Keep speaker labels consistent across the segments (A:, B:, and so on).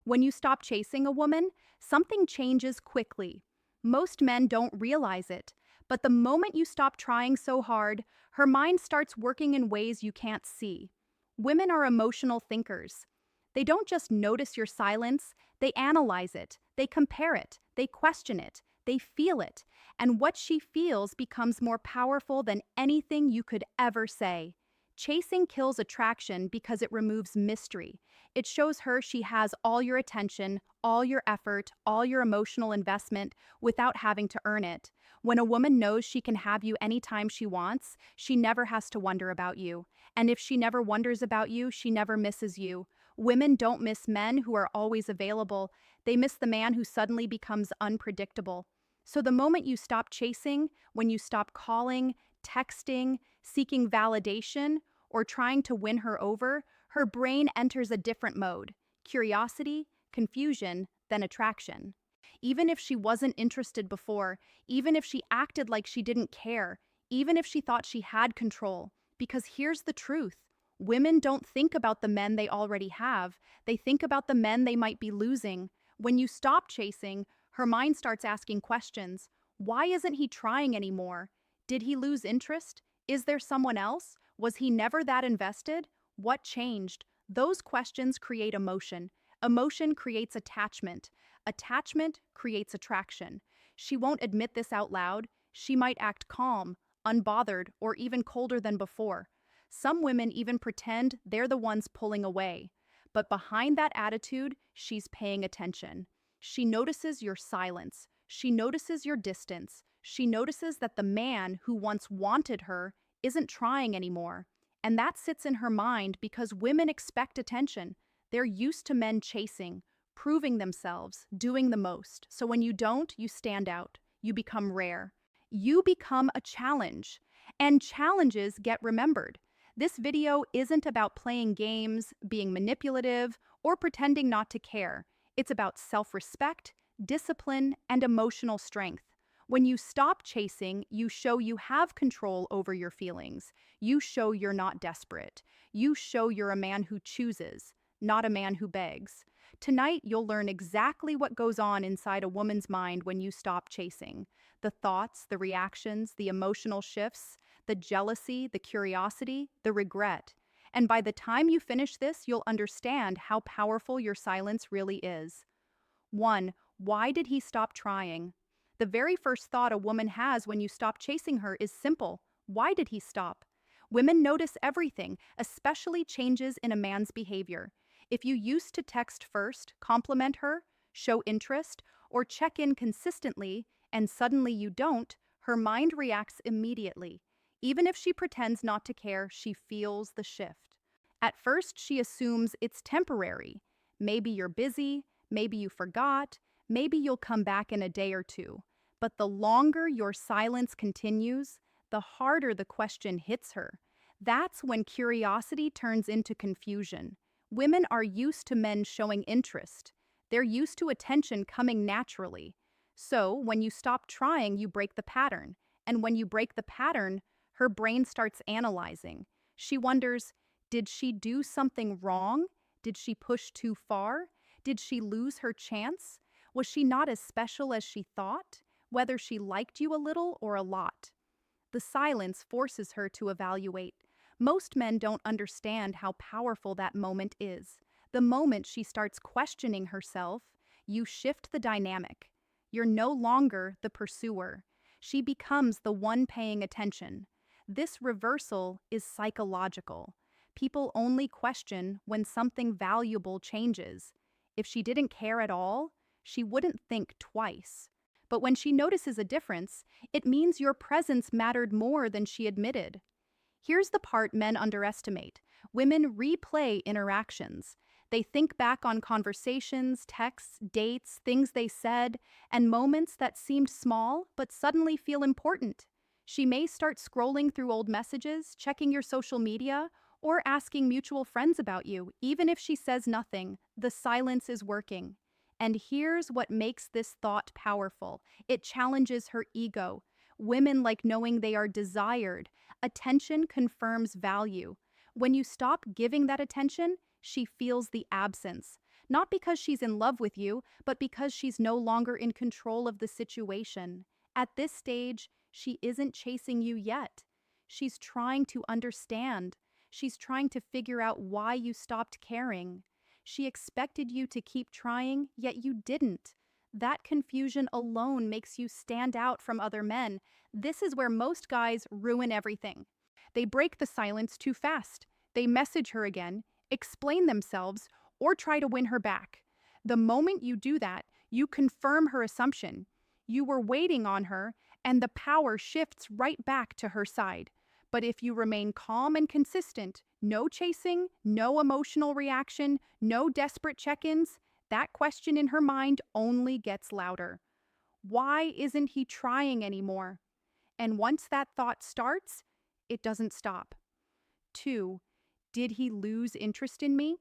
A: When you stop chasing a woman, something changes quickly. Most men don't realize it, but the moment you stop trying so hard, her mind starts working in ways you can't see. Women are emotional thinkers. They don't just notice your silence, they analyze it, they compare it, they question it, they feel it, and what she feels becomes more powerful than anything you could ever say. Chasing kills attraction because it removes mystery. It shows her she has all your attention, all your effort, all your emotional investment without having to earn it. When a woman knows she can have you anytime she wants, she never has to wonder about you. And if she never wonders about you, she never misses you. Women don't miss men who are always available. They miss the man who suddenly becomes unpredictable. So the moment you stop chasing, when you stop calling, texting, seeking validation, or trying to win her over, her brain enters a different mode: curiosity, confusion, then attraction. Even if she wasn't interested before, even if she acted like she didn't care, even if she thought she had control. Because here's the truth: women don't think about the men they already have, they think about the men they might be losing. When you stop chasing, her mind starts asking questions. Why isn't he trying anymore? Did he lose interest? Is there someone else? Was he never that invested? What changed? Those questions create emotion. Emotion creates attachment. Attachment creates attraction. She won't admit this out loud. She might act calm, unbothered, or even colder than before. Some women even pretend they're the ones pulling away. But behind that attitude, she's paying attention. She notices your silence. She notices your distance. She notices that the man who once wanted her isn't trying anymore. And that sits in her mind because women expect attention. They're used to men chasing, proving themselves, doing the most. So when you don't, you stand out. You become rare. You become a challenge. And challenges get remembered. This video isn't about playing games, being manipulative, or pretending not to care. It's about self-respect, discipline, and emotional strength. When you stop chasing, you show you have control over your feelings. You show you're not desperate. You show you're a man who chooses, not a man who begs. Tonight, you'll learn exactly what goes on inside a woman's mind when you stop chasing. The thoughts, the reactions, the emotional shifts, the jealousy, the curiosity, the regret. And by the time you finish this, you'll understand how powerful your silence really is. 1. Why did he stop trying? The very first thought a woman has when you stop chasing her is simple: why did he stop? Women notice everything, especially changes in a man's behavior. If you used to text first, compliment her, show interest, or check in consistently, and suddenly you don't, her mind reacts immediately. Even if she pretends not to care, she feels the shift. At first, she assumes it's temporary. Maybe you're busy, maybe you forgot, maybe you'll come back in a day or two. But the longer your silence continues, the harder the question hits her. That's when curiosity turns into confusion. Women are used to men showing interest. They're used to attention coming naturally. So, when you stop trying, you break the pattern. And when you break the pattern, her brain starts analyzing. She wonders, did she do something wrong? Did she push too far? Did she lose her chance? Was she not as special as she thought? Whether she liked you a little or a lot. The silence forces her to evaluate. Most men don't understand how powerful that moment is. The moment she starts questioning herself, you shift the dynamic. You're no longer the pursuer. She becomes the one paying attention. This reversal is psychological. People only question when something valuable changes. If she didn't care at all, she wouldn't think twice. But when she notices a difference, it means your presence mattered more than she admitted. Here's the part men underestimate. Women replay interactions. They think back on conversations, texts, dates, things they said, and moments that seemed small but suddenly feel important. She may start scrolling through old messages, checking your social media, or asking mutual friends about you. Even if she says nothing, the silence is working. And here's what makes this thought powerful. It challenges her ego. Women like knowing they are desired. Attention confirms value. When you stop giving that attention, she feels the absence. Not because she's in love with you, but because she's no longer in control of the situation. At this stage, she isn't chasing you yet. She's trying to understand. She's trying to figure out why you stopped caring. She expected you to keep trying, yet you didn't. That confusion alone makes you stand out from other men. This is where most guys ruin everything. They break the silence too fast. They message her again, explain themselves, or try to win her back. The moment you do that, you confirm her assumption. You were waiting on her, and the power shifts right back to her side. But if you remain calm and consistent, no chasing, no emotional reaction, no desperate check ins, that question in her mind only gets louder. Why isn't he trying anymore? And once that thought starts, it doesn't stop. 2. Did he lose interest in me?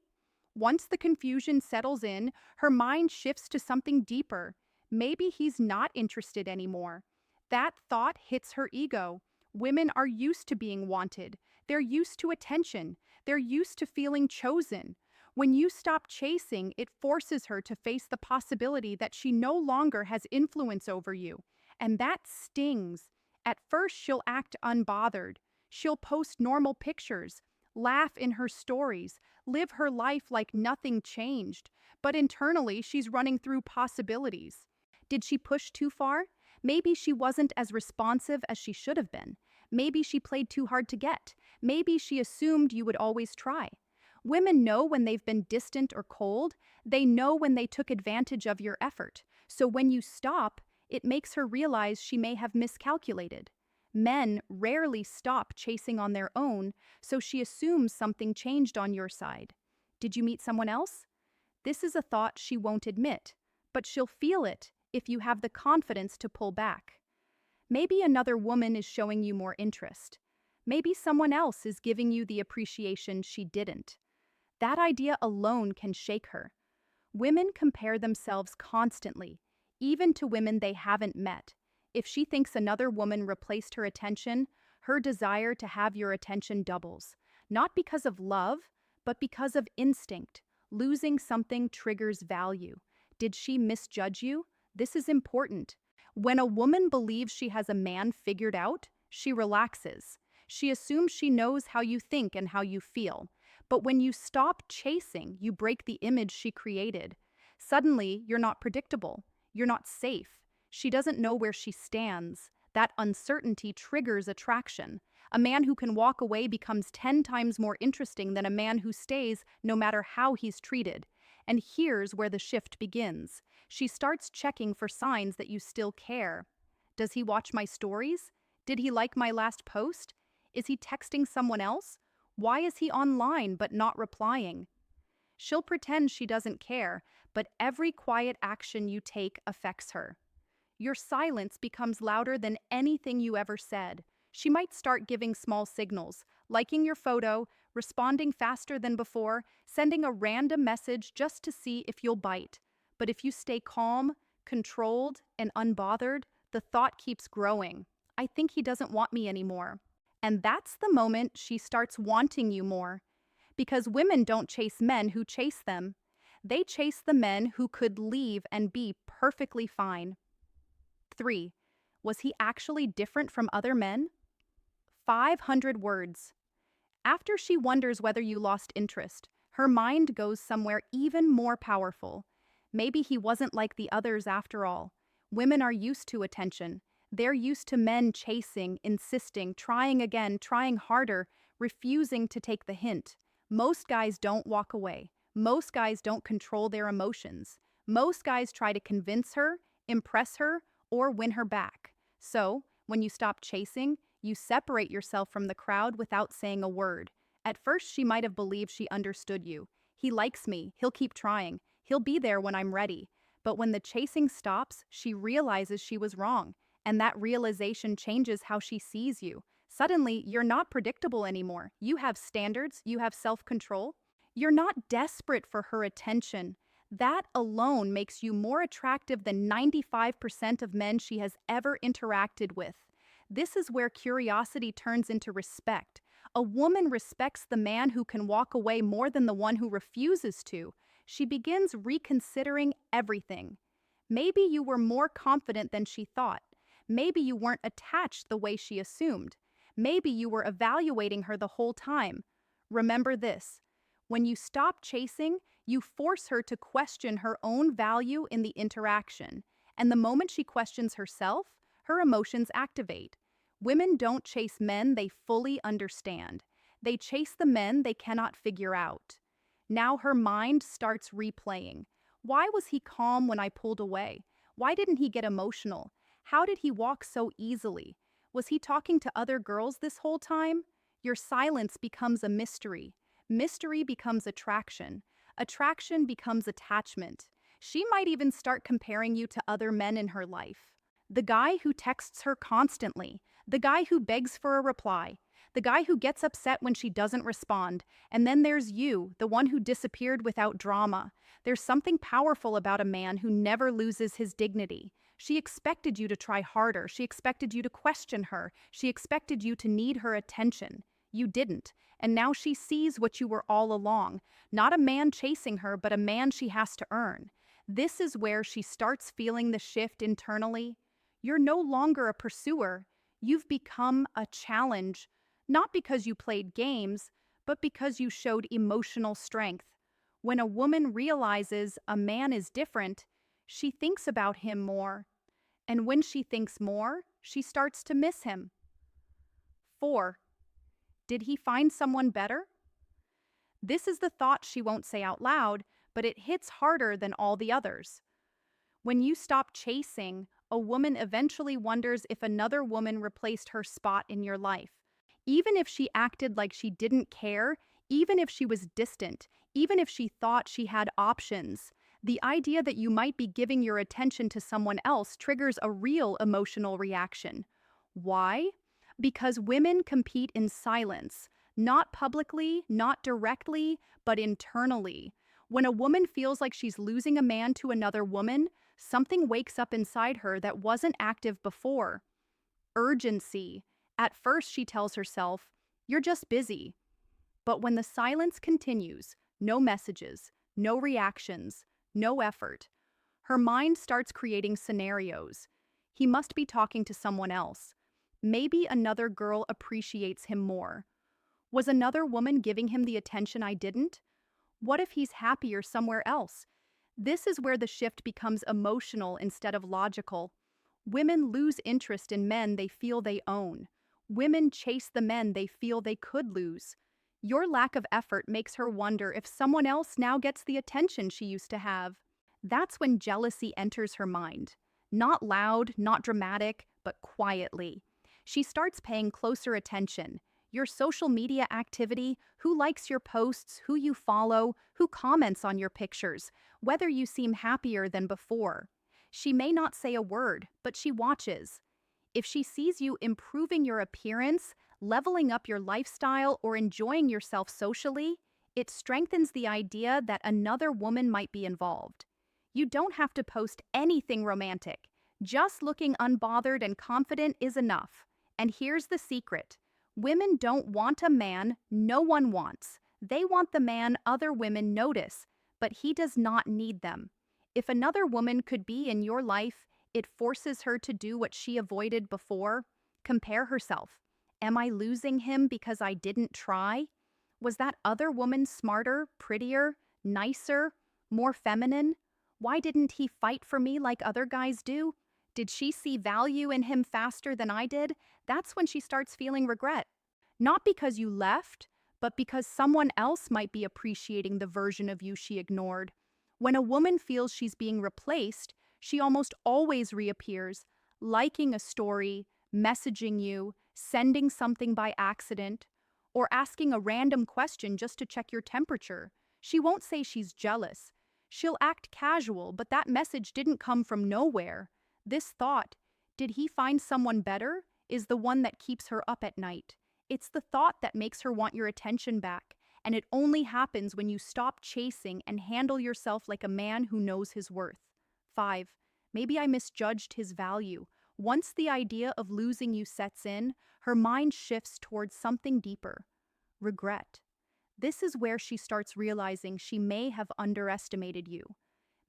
A: Once the confusion settles in, her mind shifts to something deeper. Maybe he's not interested anymore. That thought hits her ego. Women are used to being wanted. They're used to attention. They're used to feeling chosen. When you stop chasing, it forces her to face the possibility that she no longer has influence over you. And that stings. At first, she'll act unbothered. She'll post normal pictures, laugh in her stories, live her life like nothing changed. But internally, she's running through possibilities. Did she push too far? Maybe she wasn't as responsive as she should have been. Maybe she played too hard to get. Maybe she assumed you would always try. Women know when they've been distant or cold. They know when they took advantage of your effort. So when you stop, it makes her realize she may have miscalculated. Men rarely stop chasing on their own, so she assumes something changed on your side. Did you meet someone else? This is a thought she won't admit, but she'll feel it if you have the confidence to pull back. Maybe another woman is showing you more interest. Maybe someone else is giving you the appreciation she didn't. That idea alone can shake her. Women compare themselves constantly, even to women they haven't met. If she thinks another woman replaced her attention, her desire to have your attention doubles. Not because of love, but because of instinct. Losing something triggers value. Did she misjudge you? This is important. When a woman believes she has a man figured out, she relaxes. She assumes she knows how you think and how you feel. But when you stop chasing, you break the image she created. Suddenly, you're not predictable. You're not safe. She doesn't know where she stands. That uncertainty triggers attraction. A man who can walk away becomes 10 times more interesting than a man who stays no matter how he's treated. And here's where the shift begins. She starts checking for signs that you still care. Does he watch my stories? Did he like my last post? Is he texting someone else? Why is he online but not replying? She'll pretend she doesn't care, but every quiet action you take affects her. Your silence becomes louder than anything you ever said. She might start giving small signals, liking your photo, responding faster than before, sending a random message just to see if you'll bite. But if you stay calm, controlled, and unbothered, the thought keeps growing. I think he doesn't want me anymore. And that's the moment she starts wanting you more. Because women don't chase men who chase them. They chase the men who could leave and be perfectly fine. 3. Was he actually different from other men? 500 words. After she wonders whether you lost interest, her mind goes somewhere even more powerful. Maybe he wasn't like the others after all. Women are used to attention. They're used to men chasing, insisting, trying again, trying harder, refusing to take the hint. Most guys don't walk away. Most guys don't control their emotions. Most guys try to convince her, impress her, or win her back. So, when you stop chasing, you separate yourself from the crowd without saying a word. At first, she might have believed she understood you. He likes me. He'll keep trying. He'll be there when I'm ready. But when the chasing stops, she realizes she was wrong. And that realization changes how she sees you. Suddenly, you're not predictable anymore. You have standards. You have self-control. You're not desperate for her attention. That alone makes you more attractive than 95% of men she has ever interacted with. This is where curiosity turns into respect. A woman respects the man who can walk away more than the one who refuses to. She begins reconsidering everything. Maybe you were more confident than she thought. Maybe you weren't attached the way she assumed. Maybe you were evaluating her the whole time. Remember this: when you stop chasing, you force her to question her own value in the interaction. And the moment she questions herself, her emotions activate. Women don't chase men they fully understand. They chase the men they cannot figure out. Now her mind starts replaying. Why was he calm when I pulled away? Why didn't he get emotional? How did he walk so easily? Was he talking to other girls this whole time? Your silence becomes a mystery. Mystery becomes attraction. Attraction becomes attachment. She might even start comparing you to other men in her life. The guy who texts her constantly, the guy who begs for a reply, the guy who gets upset when she doesn't respond, and then there's you, the one who disappeared without drama. There's something powerful about a man who never loses his dignity. She expected you to try harder. She expected you to question her. She expected you to need her attention. You didn't, and now she sees what you were all along. Not a man chasing her, but a man she has to earn. This is where she starts feeling the shift internally. You're no longer a pursuer. You've become a challenge, not because you played games, but because you showed emotional strength. When a woman realizes a man is different, she thinks about him more. And when she thinks more, she starts to miss him. 4. Did he find someone better? This is the thought she won't say out loud, but it hits harder than all the others. When you stop chasing, a woman eventually wonders if another woman replaced her spot in your life. Even if she acted like she didn't care, even if she was distant, even if she thought she had options, the idea that you might be giving your attention to someone else triggers a real emotional reaction. Why? Because women compete in silence, not publicly, not directly, but internally. When a woman feels like she's losing a man to another woman, something wakes up inside her that wasn't active before. Urgency. At first, she tells herself, "You're just busy." But when the silence continues, no messages, no reactions, no effort, her mind starts creating scenarios. He must be talking to someone else. Maybe another girl appreciates him more. Was another woman giving him the attention I didn't? What if he's happier somewhere else? This is where the shift becomes emotional instead of logical. Women lose interest in men they feel they own. Women chase the men they feel they could lose. Your lack of effort makes her wonder if someone else now gets the attention she used to have. That's when jealousy enters her mind. Not loud, not dramatic, but quietly. She starts paying closer attention. Your social media activity, who likes your posts, who you follow, who comments on your pictures, whether you seem happier than before. She may not say a word, but she watches. If she sees you improving your appearance, leveling up your lifestyle, or enjoying yourself socially, it strengthens the idea that another woman might be involved. You don't have to post anything romantic. Just looking unbothered and confident is enough. And here's the secret. Women don't want a man no one wants. They want the man other women notice, but he does not need them. If another woman could be in your life, it forces her to do what she avoided before. Compare herself. Am I losing him because I didn't try? Was that other woman smarter, prettier, nicer, more feminine? Why didn't he fight for me like other guys do? Did she see value in him faster than I did? That's when she starts feeling regret. Not because you left, but because someone else might be appreciating the version of you she ignored. When a woman feels she's being replaced, she almost always reappears, liking a story, messaging you, sending something by accident, or asking a random question just to check your temperature. She won't say she's jealous. She'll act casual, but that message didn't come from nowhere. This thought, "Did he find someone better?" is the one that keeps her up at night. It's the thought that makes her want your attention back, and it only happens when you stop chasing and handle yourself like a man who knows his worth. 5. Maybe I misjudged his value. Once the idea of losing you sets in, her mind shifts towards something deeper. Regret. This is where she starts realizing she may have underestimated you.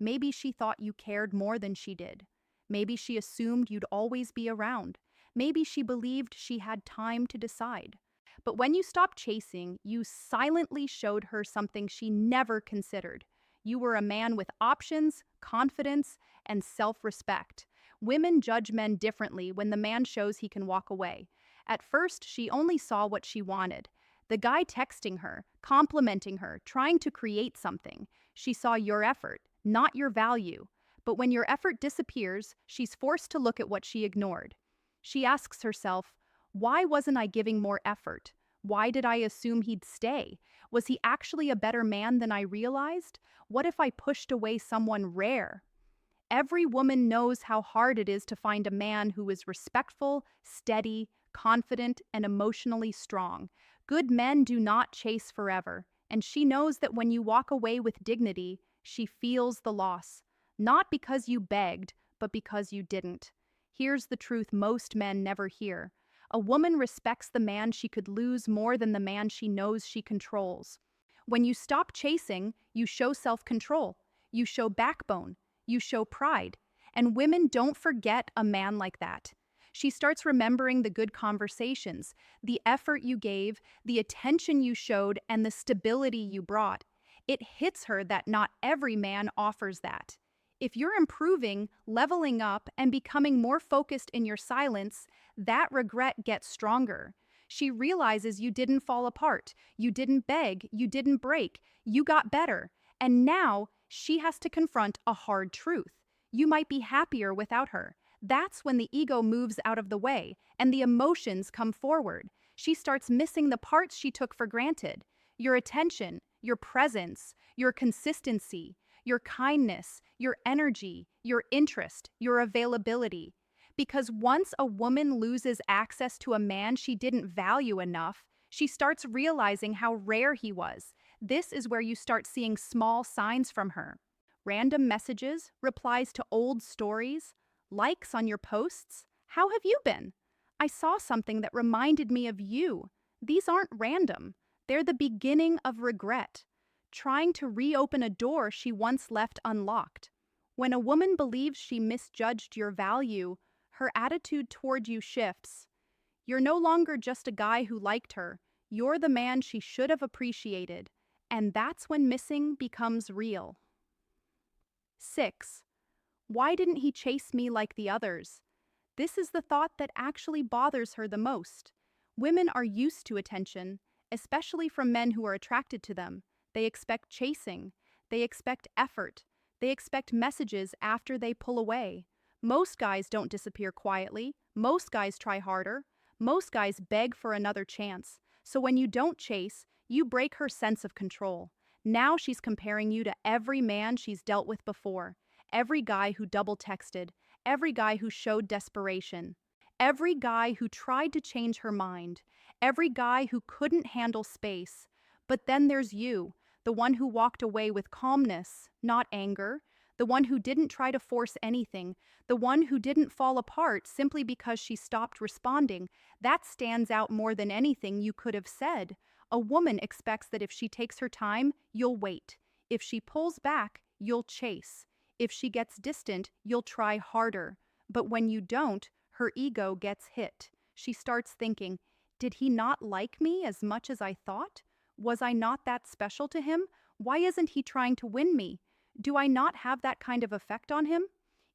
A: Maybe she thought you cared more than she did. Maybe she assumed you'd always be around. Maybe she believed she had time to decide. But when you stopped chasing, you silently showed her something she never considered. You were a man with options, confidence, and self-respect. Women judge men differently when the man shows he can walk away. At first, she only saw what she wanted. The guy texting her, complimenting her, trying to create something. She saw your effort, not your value. But when your effort disappears, she's forced to look at what she ignored. She asks herself, why wasn't I giving more effort? Why did I assume he'd stay? Was he actually a better man than I realized? What if I pushed away someone rare? Every woman knows how hard it is to find a man who is respectful, steady, confident, and emotionally strong. Good men do not chase forever, and she knows that when you walk away with dignity, she feels the loss. Not because you begged, but because you didn't. Here's the truth most men never hear. A woman respects the man she could lose more than the man she knows she controls. When you stop chasing, you show self-control. You show backbone. You show pride. And women don't forget a man like that. She starts remembering the good conversations, the effort you gave, the attention you showed, and the stability you brought. It hits her that not every man offers that. If you're improving, leveling up, and becoming more focused in your silence, that regret gets stronger. She realizes you didn't fall apart, you didn't beg, you didn't break, you got better. And now she has to confront a hard truth. You might be happier without her. That's when the ego moves out of the way and the emotions come forward. She starts missing the parts she took for granted. Your attention, your presence, your consistency, your kindness, your energy, your interest, your availability. Because once a woman loses access to a man she didn't value enough, she starts realizing how rare he was. This is where you start seeing small signs from her. Random messages, replies to old stories, likes on your posts. How have you been? I saw something that reminded me of you. These aren't random. They're the beginning of regret. Trying to reopen a door she once left unlocked. When a woman believes she misjudged your value, her attitude toward you shifts. You're no longer just a guy who liked her. You're the man she should have appreciated. And that's when missing becomes real. 6. Why didn't he chase me like the others? This is the thought that actually bothers her the most. Women are used to attention, especially from men who are attracted to them. They expect chasing. They expect effort. They expect messages after they pull away. Most guys don't disappear quietly. Most guys try harder. Most guys beg for another chance. So when you don't chase, you break her sense of control. Now she's comparing you to every man she's dealt with before. Every guy who double texted. Every guy who showed desperation. Every guy who tried to change her mind. Every guy who couldn't handle space. But then there's you, the one who walked away with calmness, not anger. The one who didn't try to force anything, the one who didn't fall apart simply because she stopped responding. That stands out more than anything you could have said. A woman expects that if she takes her time, you'll wait. If she pulls back, you'll chase. If she gets distant, you'll try harder. But when you don't, her ego gets hit. She starts thinking, did he not like me as much as I thought? Was I not that special to him? Why isn't he trying to win me? Do I not have that kind of effect on him?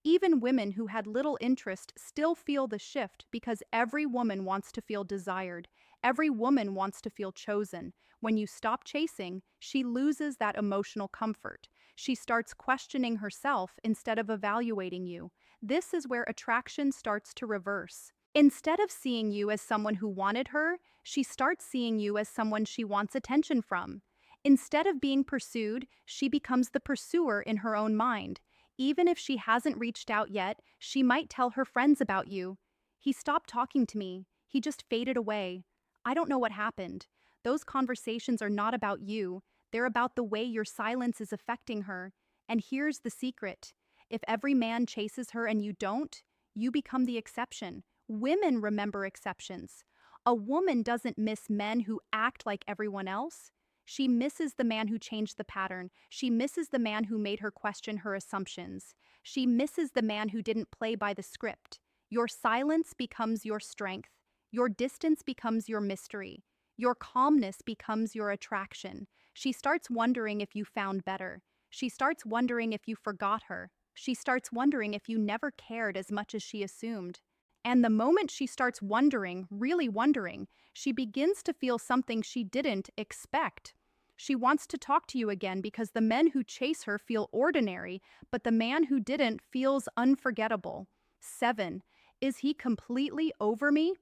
A: Even women who had little interest still feel the shift because every woman wants to feel desired. Every woman wants to feel chosen. When you stop chasing, she loses that emotional comfort. She starts questioning herself instead of evaluating you. This is where attraction starts to reverse. Instead of seeing you as someone who wanted her, she starts seeing you as someone she wants attention from. Instead of being pursued, she becomes the pursuer in her own mind. Even if she hasn't reached out yet, she might tell her friends about you. He stopped talking to me. He just faded away. I don't know what happened. Those conversations are not about you. They're about the way your silence is affecting her. And here's the secret. If every man chases her and you don't, you become the exception. Women remember exceptions. A woman doesn't miss men who act like everyone else. She misses the man who changed the pattern. She misses the man who made her question her assumptions. She misses the man who didn't play by the script. Your silence becomes your strength. Your distance becomes your mystery. Your calmness becomes your attraction. She starts wondering if you found better. She starts wondering if you forgot her. She starts wondering if you never cared as much as she assumed. And the moment she starts wondering, really wondering, she begins to feel something she didn't expect. She wants to talk to you again because the men who chase her feel ordinary, but the man who didn't feels unforgettable. 7. Is he completely over me?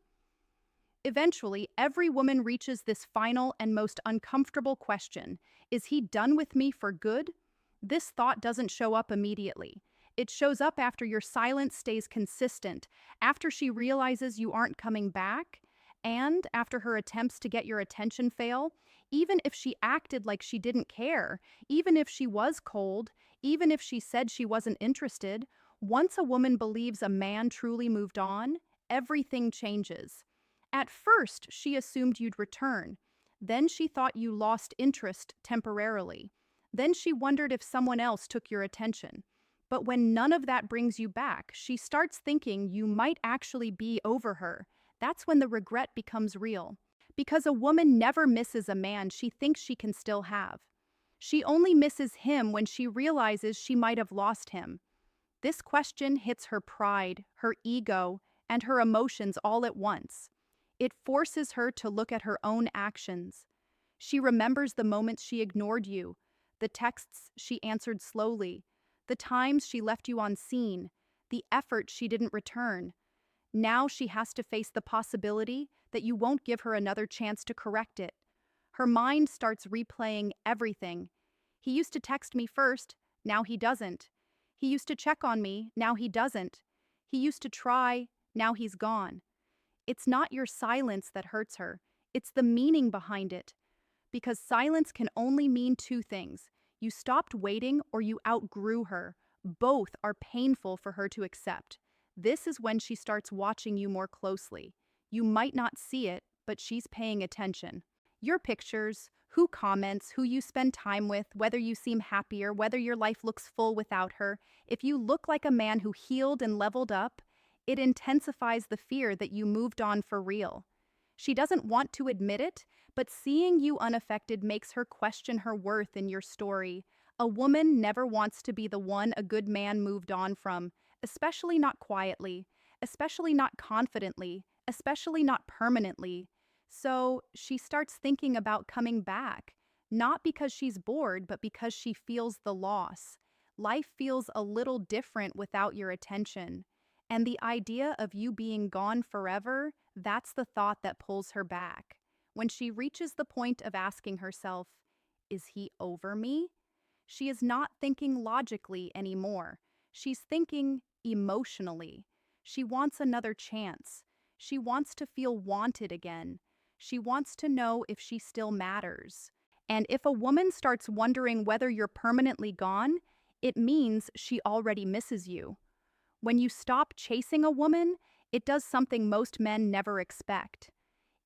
A: Eventually, every woman reaches this final and most uncomfortable question. Is he done with me for good? This thought doesn't show up immediately. It shows up after your silence stays consistent, after she realizes you aren't coming back, and after her attempts to get your attention fail, even if she acted like she didn't care, even if she was cold, even if she said she wasn't interested. Once a woman believes a man truly moved on, everything changes. At first, she assumed you'd return. Then she thought you lost interest temporarily. Then she wondered if someone else took your attention. But when none of that brings you back, she starts thinking you might actually be over her. That's when the regret becomes real. Because a woman never misses a man she thinks she can still have. She only misses him when she realizes she might have lost him. This question hits her pride, her ego, and her emotions all at once. It forces her to look at her own actions. She remembers the moments she ignored you, the texts she answered slowly, the times she left you on scene, the effort she didn't return. Now she has to face the possibility that you won't give her another chance to correct it. Her mind starts replaying everything. He used to text me first, now he doesn't. He used to check on me, now he doesn't. He used to try, now he's gone. It's not your silence that hurts her, it's the meaning behind it. Because silence can only mean two things. You stopped waiting or you outgrew her. Both are painful for her to accept. This is when she starts watching you more closely. You might not see it, but she's paying attention. Your pictures, who comments, who you spend time with, whether you seem happier, whether your life looks full without her, if you look like a man who healed and leveled up, it intensifies the fear that you moved on for real. She doesn't want to admit it, but seeing you unaffected makes her question her worth in your story. A woman never wants to be the one a good man moved on from, especially not quietly, especially not confidently, especially not permanently. So she starts thinking about coming back, not because she's bored, but because she feels the loss. Life feels a little different without your attention. And the idea of you being gone forever, that's the thought that pulls her back. When she reaches the point of asking herself, is he over me? She is not thinking logically anymore. She's thinking emotionally. She wants another chance. She wants to feel wanted again. She wants to know if she still matters. And if a woman starts wondering whether you're permanently gone, it means she already misses you. When you stop chasing a woman, it does something most men never expect.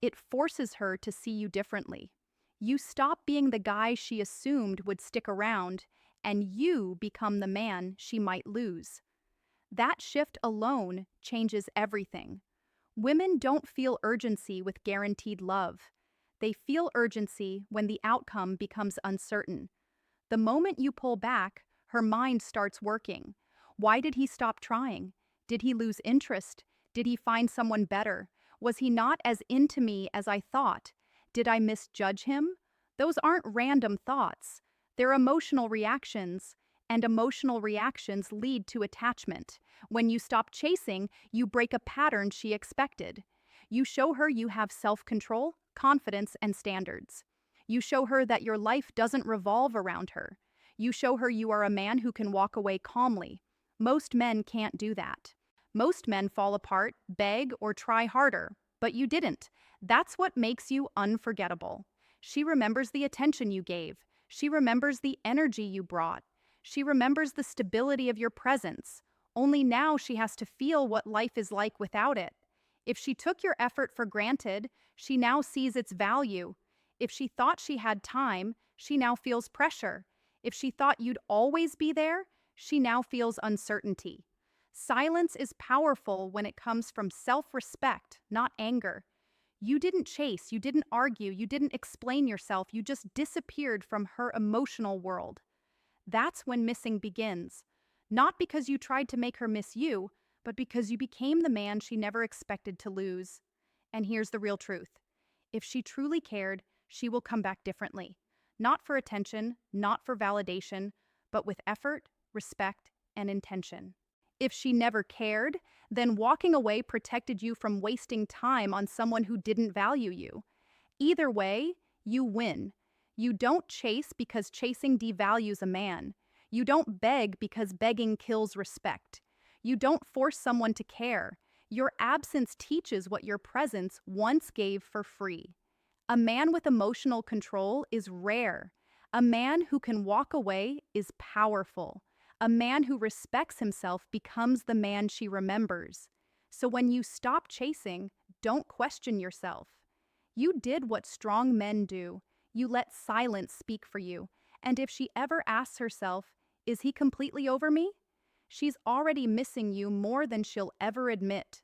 A: It forces her to see you differently. You stop being the guy she assumed would stick around, and you become the man she might lose. That shift alone changes everything. Women don't feel urgency with guaranteed love. They feel urgency when the outcome becomes uncertain. The moment you pull back, her mind starts working. Why did he stop trying? Did he lose interest? Did he find someone better? Was he not as into me as I thought? Did I misjudge him? Those aren't random thoughts. They're emotional reactions, and emotional reactions lead to attachment. When you stop chasing, you break a pattern she expected. You show her you have self-control, confidence, and standards. You show her that your life doesn't revolve around her. You show her you are a man who can walk away calmly. Most men can't do that. Most men fall apart, beg, or try harder, but you didn't. That's what makes you unforgettable. She remembers the attention you gave. She remembers the energy you brought. She remembers the stability of your presence. Only now she has to feel what life is like without it. If she took your effort for granted, she now sees its value. If she thought she had time, she now feels pressure. If she thought you'd always be there, she now feels uncertainty. Silence is powerful when it comes from self-respect, not anger. You didn't chase, you didn't argue, you didn't explain yourself, you just disappeared from her emotional world. That's when missing begins. Not because you tried to make her miss you, but because you became the man she never expected to lose. And here's the real truth. If she truly cared, she will come back differently. Not for attention, not for validation, but with effort, respect, and intention. If she never cared, then walking away protected you from wasting time on someone who didn't value you. Either way, you win. You don't chase because chasing devalues a man. You don't beg because begging kills respect. You don't force someone to care. Your absence teaches what your presence once gave for free. A man with emotional control is rare. A man who can walk away is powerful. A man who respects himself becomes the man she remembers. So when you stop chasing, don't question yourself. You did what strong men do. You let silence speak for you. And if she ever asks herself, is he completely over me? She's already missing you more than she'll ever admit.